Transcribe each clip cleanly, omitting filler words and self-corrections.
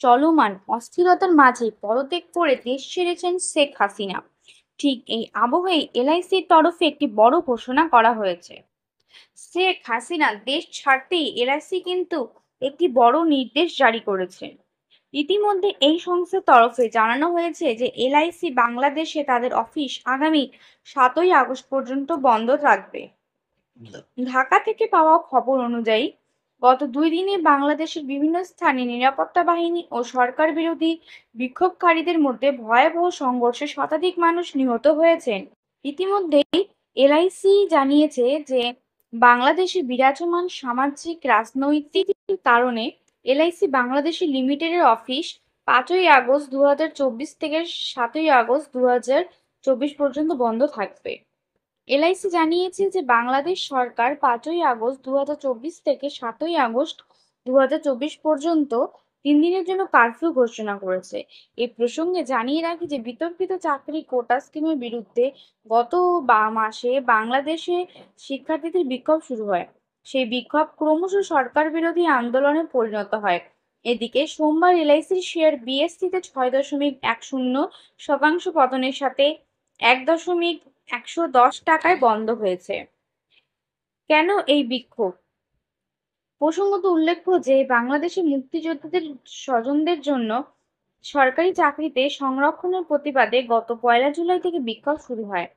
চলমান অস্থিরতার মাঝে পদত্যাগ করে দেশ ছেড়েছেন শেখ হাসিনা। ঠিক এই আবহেই এলআইসির তরফে একটি বড় ঘোষণা করা হয়েছে। শেখ হাসিনা দেশ ছাড়তেই এলআইসি কিন্তু একটি বড় নির্দেশ জারি করেছে। ইতিমধ্যে এই সংস্থার তরফে জানানো হয়েছে যে এলআইসি বাংলাদেশে তাদের অফিস আগামী ৭ই আগস্ট পর্যন্ত বন্ধ থাকবে। ঢাকা থেকে পাওয়া খবর অনুযায়ী গত ২ দিনে বাংলাদেশের বিভিন্ন স্থানে নিরাপত্তা বাহিনী ও সরকার বিরোধী বিক্ষোভকারীদের মধ্যে ভয়াবহ সংঘর্ষে শতাধিক মানুষ নিহত হয়েছেন। ইতিমধ্যেই এলআইসি জানিয়েছে যে বাংলাদেশে বিরাজমান সামাজিক রাজনৈতিক কারণে এলআইসি বাংলাদেশি লিমিটেডের অফিস ৫ই আগস্ট ২০২৪ থেকে ৭ই আগস্ট ২০২৪ পর্যন্ত বন্ধ থাকবে। এলআইসি জানিয়েছে যে বাংলাদেশ সরকার ৫ই আগস্ট ২০২৪ থেকে ৭ই আগস্ট ২০২৪ পর্যন্ত ৩ দিনের জন্য কারফিউ ঘোষণা করেছে। এই প্রসঙ্গে জানিয়ে রাখি যে বিতর্কিত চাকরি কোটা স্কিমের বিরুদ্ধে গত মাসে বাংলাদেশে শিক্ষার্থীদের বিক্ষোভ শুরু হয়। সেই বিক্ষোভ ক্রমশ সরকার বিরোধী আন্দোলনে পরিণত হয়। এদিকে সোমবার এলআইসির শেয়ার বিএসসিতে ৬.১০% পতনের সাথে ১.১১০ টাকায় বন্ধ হয়েছে। কেন এই বিক্ষোভ? প্রসঙ্গত উল্লেখ্য যে বাংলাদেশে মুক্তিযোদ্ধাদের স্বজনদের জন্য সরকারি চাকরিতে সংরক্ষণের প্রতিবাদে গত ১লা জুলাই থেকে বিক্ষোভ শুরু হয়।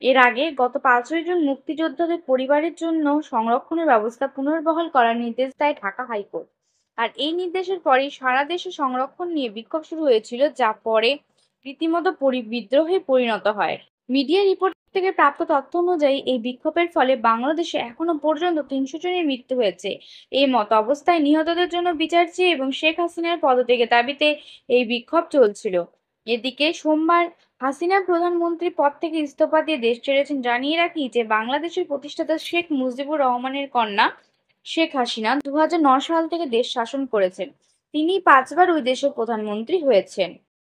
এর আগে গত ৫ই জুন মুক্তিযোদ্ধাদের পরিবারের জন্য সংরক্ষণের ব্যবস্থা পুনর্বহাল করার নির্দেশ দেয় ঢাকা হাইকোর্ট। আর এই নির্দেশের পরেই সারা দেশে সংরক্ষণ নিয়ে বিক্ষোভ শুরু হয়েছিল, যা পরে রীতিমতো বিদ্রোহে পরিণত হয়। মিডিয়া রিপোর্ট থেকে প্রাপ্ত তথ্য অনুযায়ী এই বিক্ষোভের ফলে বাংলাদেশে এখনো পর্যন্ত ৩০০ জনের মৃত্যু হয়েছে। এই মত অবস্থায় নিহতদের জন্য বিচার চেয়ে এবং শেখ হাসিনার পদত্যাগের দাবিতে এই বিক্ষোভ চলছিল। এদিকে সোমবার হাসিনা প্রধানমন্ত্রী পদ থেকে ইস্তফা দিয়ে দেশ ছেড়েছেন। জানিয়ে রাখি যে বাংলাদেশের প্রতিষ্ঠাতা শেখ মুজিবুর রহমানের কন্যা শেখ হাসিনা ২০০৯ সাল থেকে দেশ শাসন করেছেন। তিনি ৫ বার ওই দেশের প্রধানমন্ত্রী হয়েছেন।